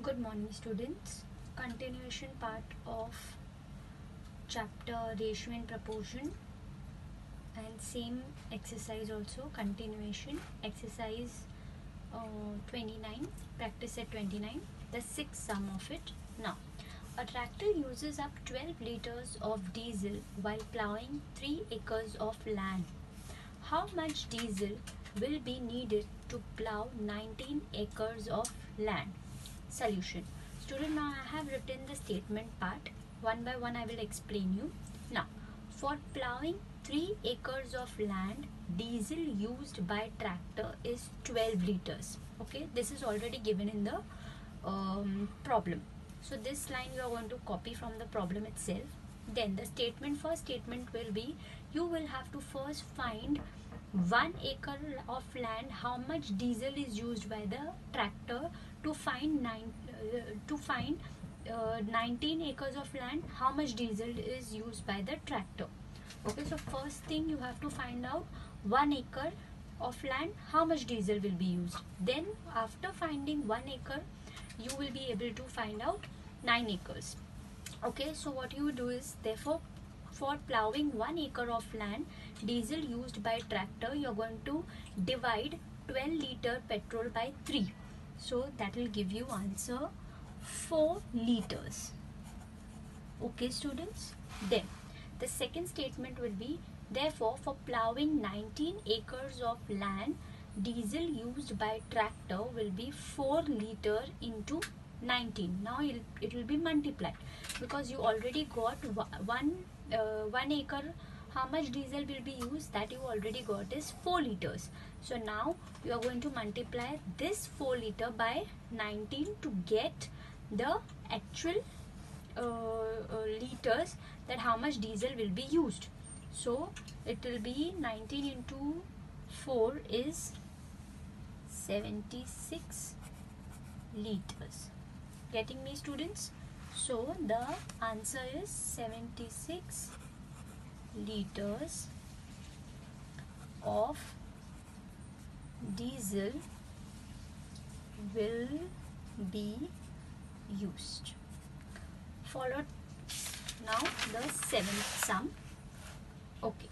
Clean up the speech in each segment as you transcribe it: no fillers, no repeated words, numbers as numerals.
Good morning, students. Continuation part of chapter ratio and proportion, and same exercise also continuation exercise 29, practice at 29, the sixth sum of it. Now, a tractor uses up 12 liters of diesel while plowing 3 acres of land. How much diesel will be needed to plow 19 acres of land? Solution. Student, now I have written the statement part. One by one I will explain you. Now, for plowing 3 acres of land, diesel used by tractor is 12 liters. Okay, this is already given in the problem. So this line you are going to copy from the problem itself. Then the first statement will be, you will have to first find 1 acre of land, how much diesel is used by the tractor to find 19 acres of land, how much diesel is used by the tractor. Okay, so first thing you have to find out 1 acre of land, how much diesel will be used. Then after finding 1 acre, you will be able to find out 9 acres. Okay, so what you do is, therefore, for plowing 1 acre of land, diesel used by tractor, you are going to divide 12 liter petrol by 3. So that will give you answer 4 liters. Okay, students. Then the second statement will be, therefore, for plowing 19 acres of land, diesel used by tractor will be 4 liter into 19. Now it will be multiplied, because you already got 1 acre, how much diesel will be used, that you already got is 4 liters. So now you are going to multiply this 4 liter by 19 to get the actual liters, that how much diesel will be used. So it will be 19 into 4 is 76 liters. Getting me, students? So the answer is 76 liters of diesel will be used. Followed now the seventh sum. Okay,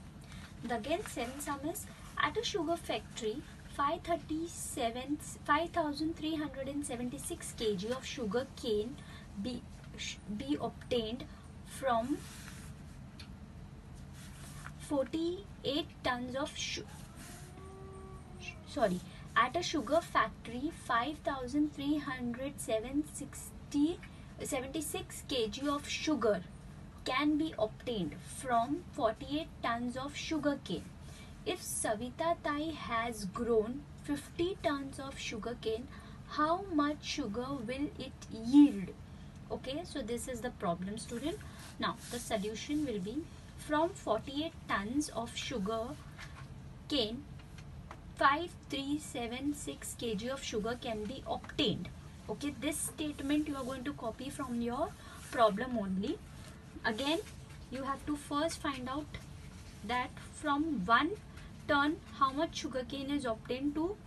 the again seventh sum is, at a sugar factory 5,376 kg of sugar cane be obtained from 48 tons of at a sugar factory 5,376 kg of sugar can be obtained from 48 tons of sugar cane. If Savita Tai has grown 50 tons of sugar cane, how much sugar will it yield? Okay, so this is the problem, student. Now the solution will be, from 48 tons of sugar cane, 5,376 kg of sugar can be obtained. Okay, this statement you are going to copy from your problem only. Again, you have to first find out that from 1 ton how much sugar cane is obtained, to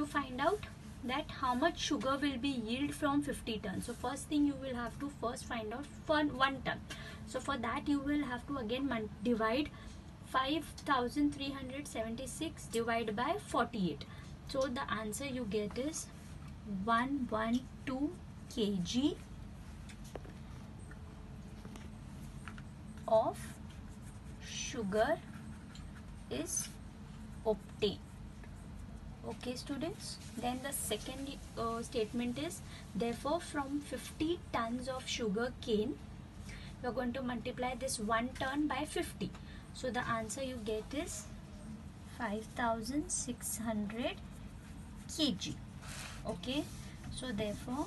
find out that how much sugar will be yield from 50 tons. So first thing you will have to first find out for 1 ton. So for that you will have to again divide 5,376 divided by 48. So the answer you get is 112 kg of sugar is obtained. Okay, students. Then the second statement is, therefore from 50 tons of sugar cane, we are going to multiply this 1 ton by 50. So the answer you get is 5,600 kg. Okay, so therefore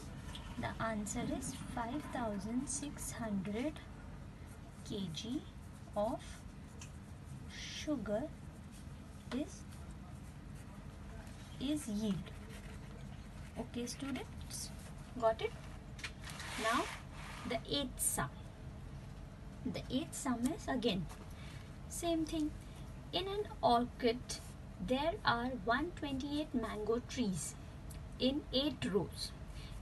the answer is 5,600 kg of sugar is yield. Okay, students, got it? Now the eighth sum. The eighth sum is again same thing. In an orchard there are 128 mango trees in 8 rows.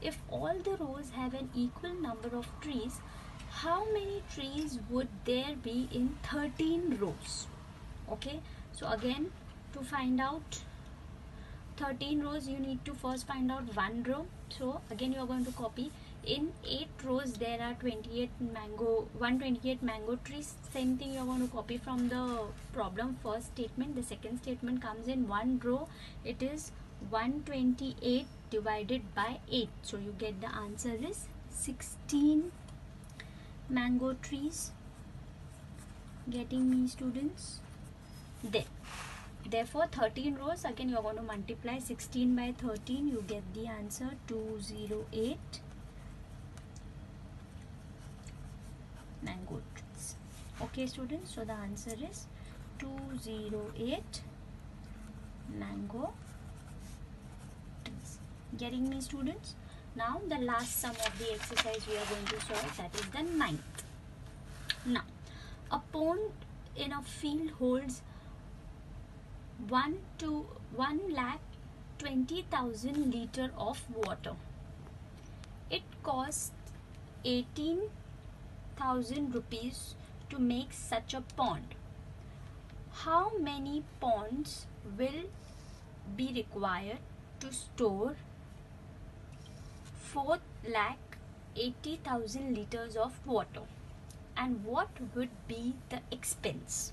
if all the rows have an equal number of trees, how many trees would there be in 13 rows? Okay, so again, to find out 13 rows, you need to first find out one row. So again, you are going to copy. In 8 rows there are 128 mango trees. Same thing you are going to copy from the problem first statement. The second statement comes in one row. It is 128 divided by 8. So you get the answer is 16 mango trees. Getting me, students? Therefore 13 rows, again you are going to multiply 16 by 13. You get the answer 208 mango trees. Okay students, so the answer is 208 mango trees. Getting me, students? Now the last sum of the exercise we are going to solve, that is the 9th. Now a pond in a field holds 1,20,000 liter of water. It costs 18,000 rupees to make such a pond. How many ponds will be required to store 4,80,000 liters of water, and what would be the expense?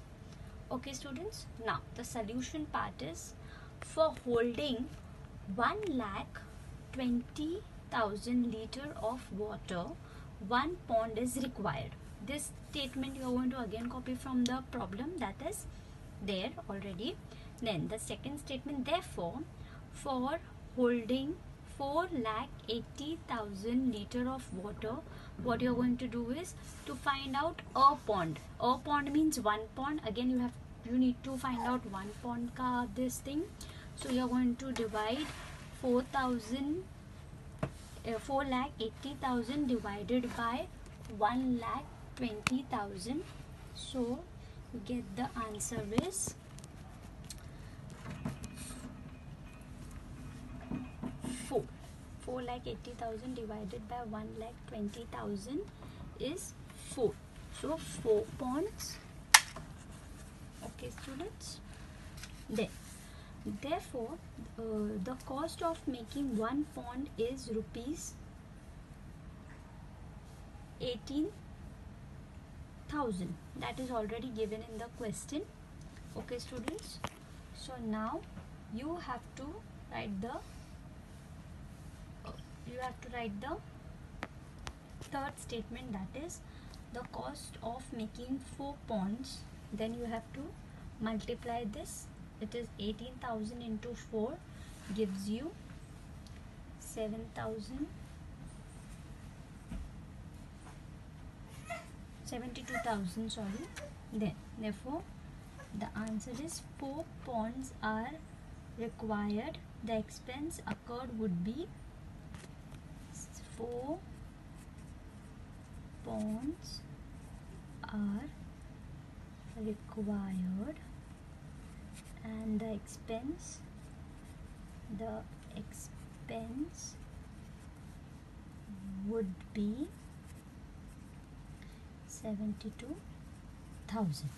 Okay students, now the solution part is, for holding 1,20,000 liter of water, one pond is required. This statement you are going to again copy from the problem that is there already. Then the second statement, therefore for holding 4,80,000 liter of water, what you are going to do is to find out a pond. A pond means one pond. Again you need to find out one pond ka this thing. So you are going to divide 4,80,000 divided by 1,20,000. So you get the answer is 4. 4,80,000 divided by 1,20,000 is 4. So 4 ponds. Okay students, therefore the cost of making one pond is rupees 18,000. That is already given in the question. Okay students, so now you have to write the third statement, that is the cost of making 4 ponds. Then you have to multiply this. It is 18,000 into 4 gives you 72,000, sorry. Then therefore the answer is 4 ponds are required. The expense occurred would be 4 ponds are required, and the expense would be 72,000.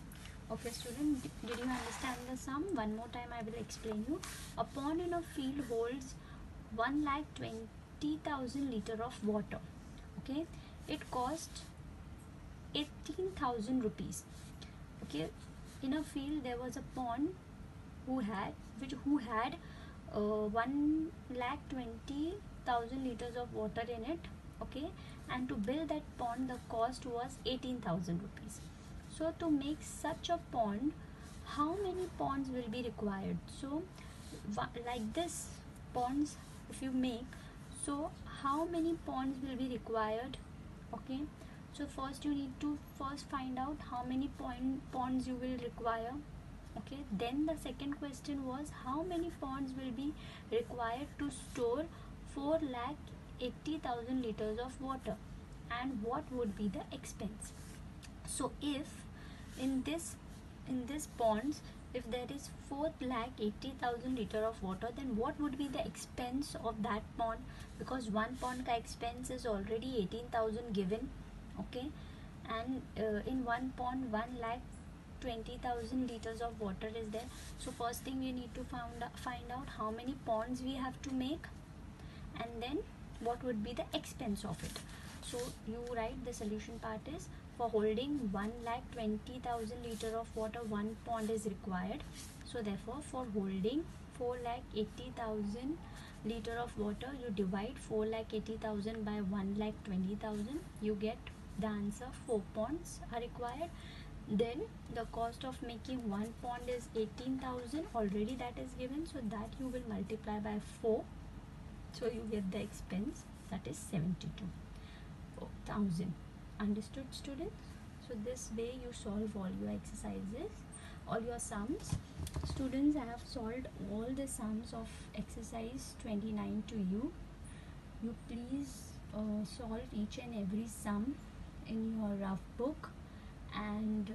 Okay student, did you understand the sum? One more time I will explain you. A pond in a field holds 1,20,000 liter of water. Okay, it cost 18,000 rupees. Okay, in a field there was a pond who had 1,20,000 liters of water in it. Okay, and to build that pond the cost was 18,000 rupees. So to make such a pond, how many ponds will be required? So like this ponds if you make, so how many ponds will be required? Okay, so first you need to find out how many ponds you will require. Okay, then the second question was how many ponds will be required to store 4,80,000 liters of water, and what would be the expense. So if in this ponds if there is 4,80,000 liter of water, then what would be the expense of that pond? Because one pond ka expense is already 18,000 given, okay, and in one pond 1,20,000 liters of water is there. So first thing we need to find out how many ponds we have to make, and then what would be the expense of it. So you write the solution part is, for holding 1,20,000 liter of water, one pond is required. So therefore for holding 4,80,000 liter of water, you divide 4,80,000 by 1,20,000, you get the answer. 4 ponds are required. Then the cost of making one pond is 18,000, already that is given, so that you will multiply by 4, so you get the expense, that is 72,000. Understood, students? So this way you solve all your exercises, all your sums. Students, I have solved all the sums of exercise 29 to you. You please solve each and every sum in your rough book and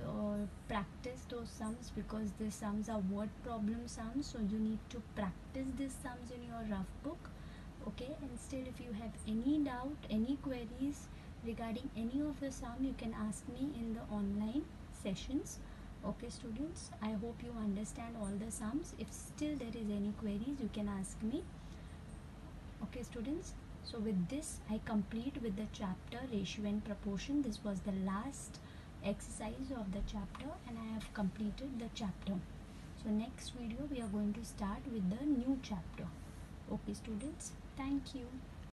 practice those sums, because the sums are word problem sums, so you need to practice these sums in your rough book, okay? And still, if you have any doubt, any queries regarding any of the sum, you can ask me in the online sessions. Okay students, I hope you understand all the sums. If still there is any queries, you can ask me. Okay students, so with this I complete with the chapter ratio and proportion. This was the last exercise of the chapter and I have completed the chapter. So next video we are going to start with the new chapter. Okay students, thank you.